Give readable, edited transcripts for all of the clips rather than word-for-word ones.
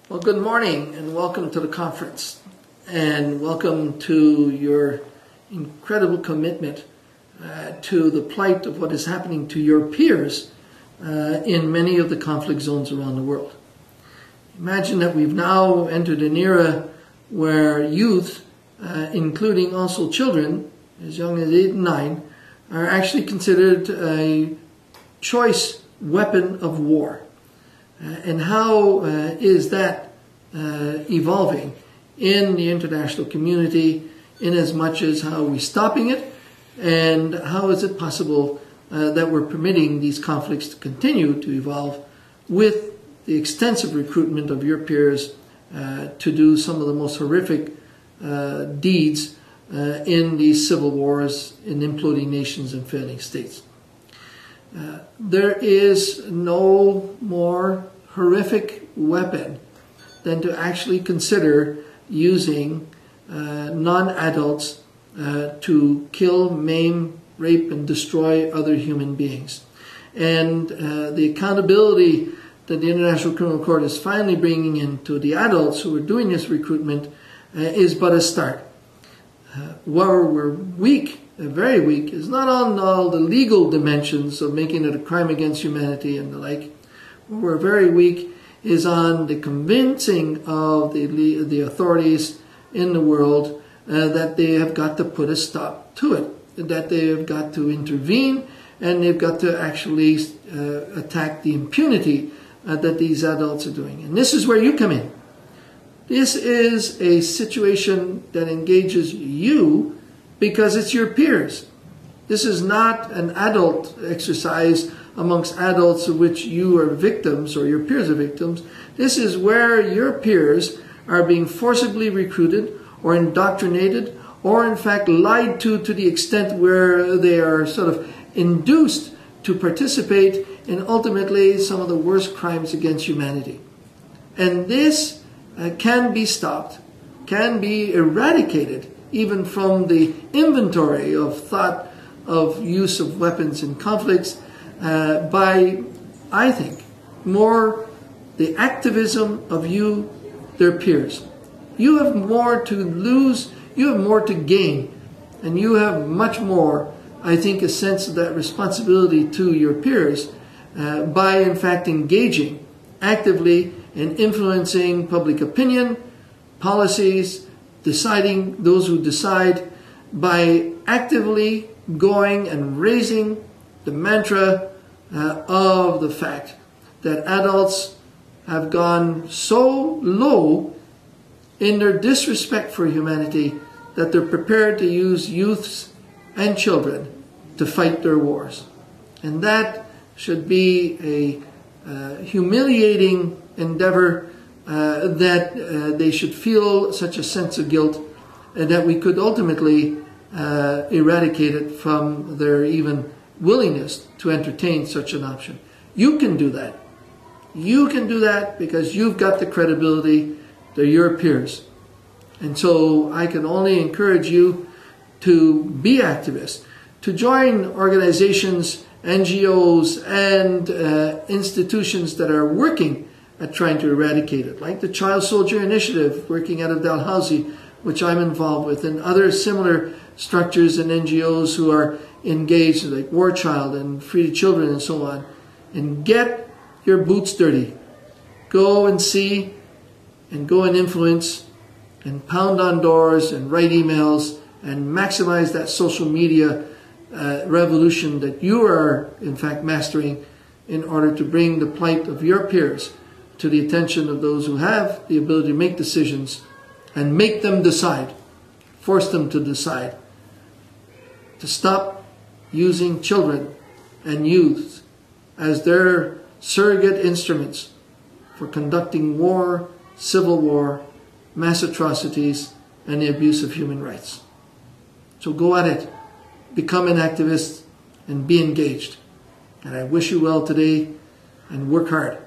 Well, good morning and welcome to the conference, and welcome to your incredible commitment to the plight of what is happening to your peers in many of the conflict zones around the world. Imagine that we've now entered an era where youth, including also children as young as 8 and 9, are actually considered a choice weapon of war. And how is that evolving in the international community, in as much as how are we stopping it, and how is it possible that we're permitting these conflicts to continue to evolve with the extensive recruitment of your peers to do some of the most horrific deeds in these civil wars in imploding nations and failing states. There is no more horrific weapon than to actually consider using non-adults to kill, maim, rape, and destroy other human beings. And the accountability that the International Criminal Court is finally bringing into the adults who are doing this recruitment is but a start. Where we're weak, very weak, is not on all the legal dimensions of making it a crime against humanity and the like. Where we're very weak is on the convincing of the authorities in the world that they have got to put a stop to it, that they have got to intervene, and they've got to actually attack the impunity that these adults are doing. And this is where you come in. This is a situation that engages you because it's your peers. This is not an adult exercise amongst adults of which you are victims or your peers are victims. This is where your peers are being forcibly recruited or indoctrinated or in fact lied to the extent where they are sort of induced to participate in ultimately some of the worst crimes against humanity. And this can be stopped, can be eradicated even from the inventory of thought of use of weapons in conflicts by, I think, more the activism of you, their peers. You have more to lose, you have more to gain, and you have much more, I think, a sense of that responsibility to your peers by, in fact, engaging actively in influencing public opinion, policies, deciding those who decide, by actively going and raising the mantra of the fact that adults have gone so low in their disrespect for humanity that they're prepared to use youths and children to fight their wars. And that should be a humiliating endeavor that they should feel such a sense of guilt and that we could ultimately eradicate it from their even willingness to entertain such an option. You can do that. You can do that because you've got the credibility. They're your peers. And so I can only encourage you to be activists, to join organizations, NGOs, and institutions that are working at trying to eradicate it, like the Child Soldier Initiative working out of Dalhousie, which I'm involved with, and other similar structures and NGOs who are engaged, like War Child and Free the Children and so on. And get your boots dirty. Go and see and go and influence and pound on doors and write emails and maximize that social media revolution that you are in fact mastering in order to bring the plight of your peers to the attention of those who have the ability to make decisions and make them decide, force them to decide, to stop using children and youth as their surrogate instruments for conducting war, civil war, mass atrocities, and the abuse of human rights. So go at it, become an activist, and be engaged. And I wish you well today, and work hard.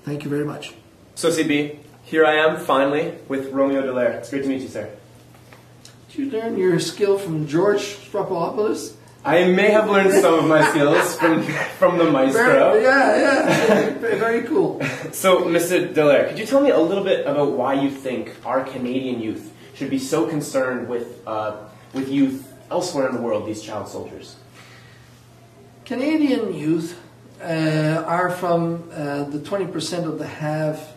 Thank you very much. So CB, here I am finally with Roméo Dallaire. It's great to meet you, sir. Did you learn your skill from George Stropolopoulos? I may have learned some of my skills from the maestro. Very cool. So, Mr. Dallaire, could you tell me a little bit about why you think our Canadian youth should be so concerned with youth elsewhere in the world, these child soldiers? Canadian youth are from the 20% of the have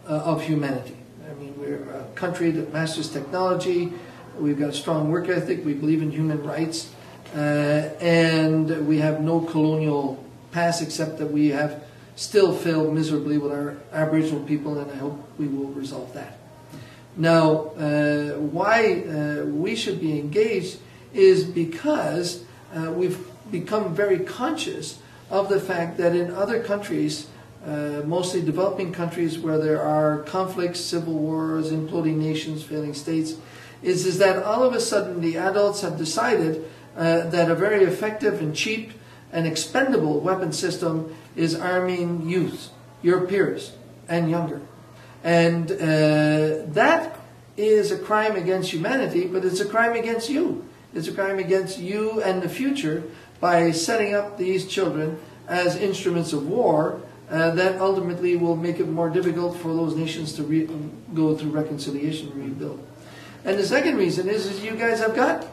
of humanity. I mean, we're a country that masters technology. We've got a strong work ethic. We believe in human rights. And we have no colonial past, except that we have still failed miserably with our Aboriginal people, and I hope we will resolve that. Now, why we should be engaged is because we've become very conscious of the fact that in other countries, mostly developing countries where there are conflicts, civil wars, imploding nations, failing states, is that all of a sudden the adults have decided that a very effective and cheap and expendable weapon system is arming youth, your peers, and younger. And that is a crime against humanity, but it's a crime against you. It's a crime against you and the future by setting up these children as instruments of war that ultimately will make it more difficult for those nations to go through reconciliation and rebuild. And the second reason is you guys have got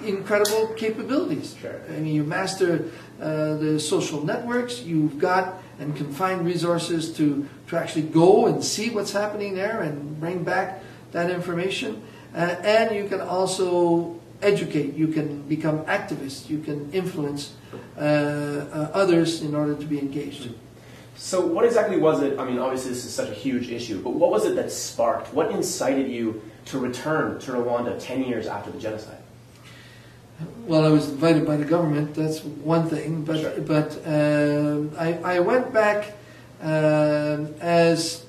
incredible capabilities. Sure. I mean, you master the social networks, you've got and can find resources to actually go and see what's happening there and bring back that information. And you can also educate, you can become activists, you can influence others in order to be engaged. So what exactly was it, I mean, obviously this is such a huge issue, but what was it that sparked, what incited you to return to Rwanda 10 years after the genocide? Well, I was invited by the government, that's one thing, but, sure. but I went back as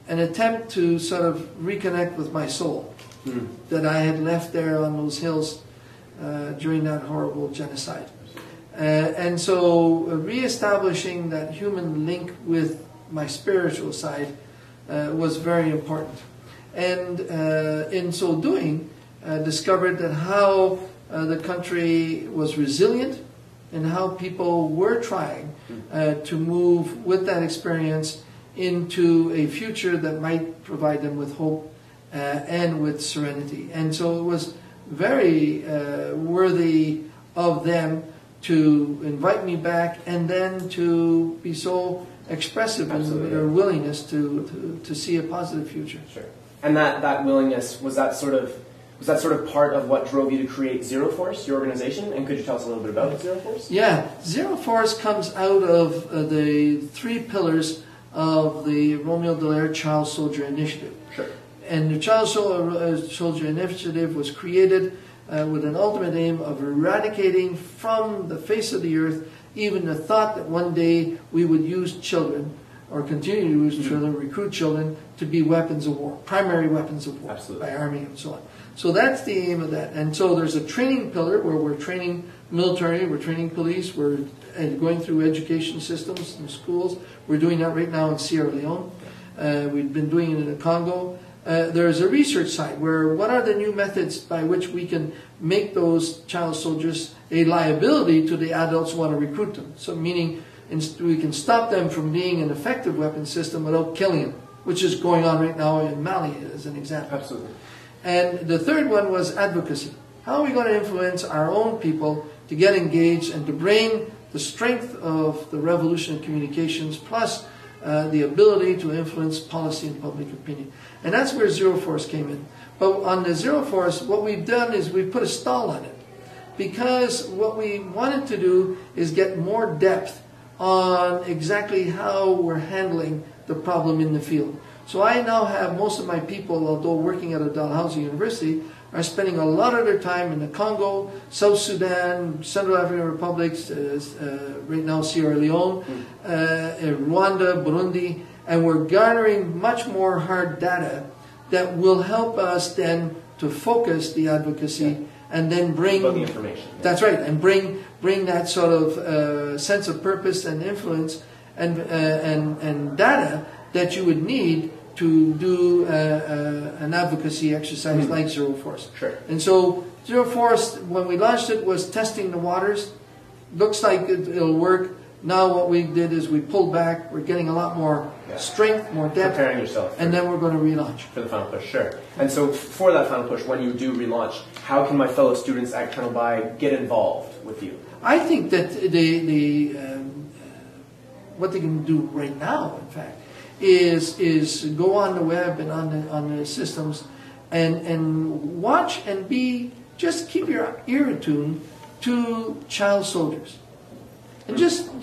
an attempt to sort of reconnect with my soul that I had left there on those hills during that horrible genocide. And so reestablishing that human link with my spiritual side was very important. And in so doing, discovered that how the country was resilient and how people were trying to move with that experience into a future that might provide them with hope and with serenity. And so it was very worthy of them to invite me back and then to be so expressive in their willingness to see a positive future. Sure. And that willingness, was that sort of part of what drove you to create Zero Force, your organization? And could you tell us a little bit about Zero Force? Yeah, Zero Force comes out of the three pillars of the Roméo Dallaire Child Soldier Initiative. Sure. And the Child Soldier Initiative was created with an ultimate aim of eradicating from the face of the earth even the thought that one day we would use children, or continue to use children, recruit children to be weapons of war, primary weapons of war. Absolutely. By army and so on. So that's the aim of that. And so there's a training pillar where we're training military, we're training police, we're going through education systems in schools. We're doing that right now in Sierra Leone. We've been doing it in the Congo. There's a research side where what are the new methods by which we can make those child soldiers a liability to the adults who want to recruit them. So meaning we can stop them from being an effective weapon system without killing them, which is going on right now in Mali as an example. Absolutely. And the third one was advocacy. How are we going to influence our own people to get engaged and to bring the strength of the revolution of communications plus the ability to influence policy and public opinion. And that's where Zero Force came in. But on the Zero Force, what we've done is we've put a stall on it. Because what we wanted to do is get more depth on exactly how we're handling the problem in the field. So I now have most of my people, although working at a Dalhousie University, are spending a lot of their time in the Congo, South Sudan, Central African Republics, right now Sierra Leone, Rwanda, Burundi, and we're garnering much more hard data that will help us then to focus the advocacy and then bring the information. That's right, and bring that sort of sense of purpose and influence and data that you would need to do an advocacy exercise like Zero Force. Sure. And so Zero Force, when we launched it, was testing the waters. Looks like it'll work. Now what we did is we pulled back. We're getting a lot more strength, more depth. Preparing yourself. And then we're going to relaunch. For the final push, sure. And so for that final push, when you do relaunch, how can my fellow students at Colonel By get involved with you? I think that what they can do right now, in fact, is go on the web and on the systems and watch and just keep your ear attuned to child soldiers. And just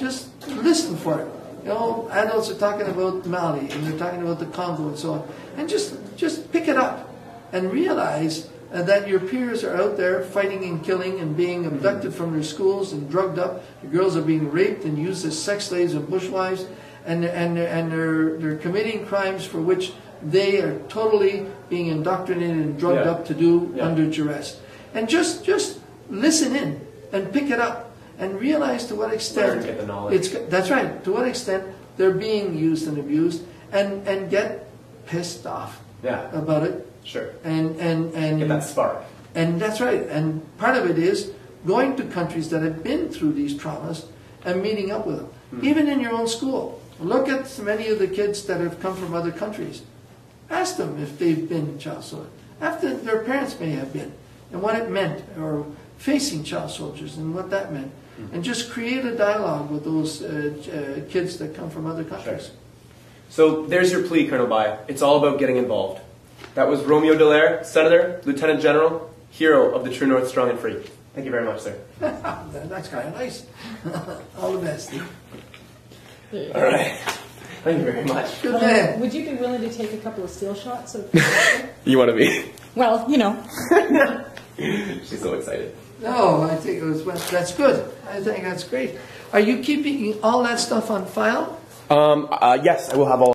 listen for it. You know, adults are talking about Mali and they're talking about the Congo and so on. And just pick it up and realize that your peers are out there fighting and killing and being abducted from their schools and drugged up. The girls are being raped and used as sex slaves and bushwives, and they're committing crimes for which they are totally being indoctrinated and drugged up to do under duress. And just listen in and pick it up. And realize to what extent get the knowledge. That's right. To what extent they're being used and abused, and get pissed off about it. Sure. And get that spark. And that's right. And part of it is going to countries that have been through these traumas and meeting up with them. Even in your own school, look at many of the kids that have come from other countries. Ask them if they've been child soldiers. After their parents may have been, and what it meant, or facing child soldiers and what that meant. And just create a dialogue with those kids that come from other countries. Sure. So there's your plea, Colonel By. It's all about getting involved. That was Roméo Dallaire, Senator, Lieutenant General, hero of the True North, strong and free. Thank you very much, sir. That's kind of nice. All the best. All right. Thank you very much. Good man. Would you be willing to take a couple of still shots of? You want to be? Well, you know. She's so excited. No, I think that's good. I think that's great. Are you keeping all that stuff on file? Yes, I will have all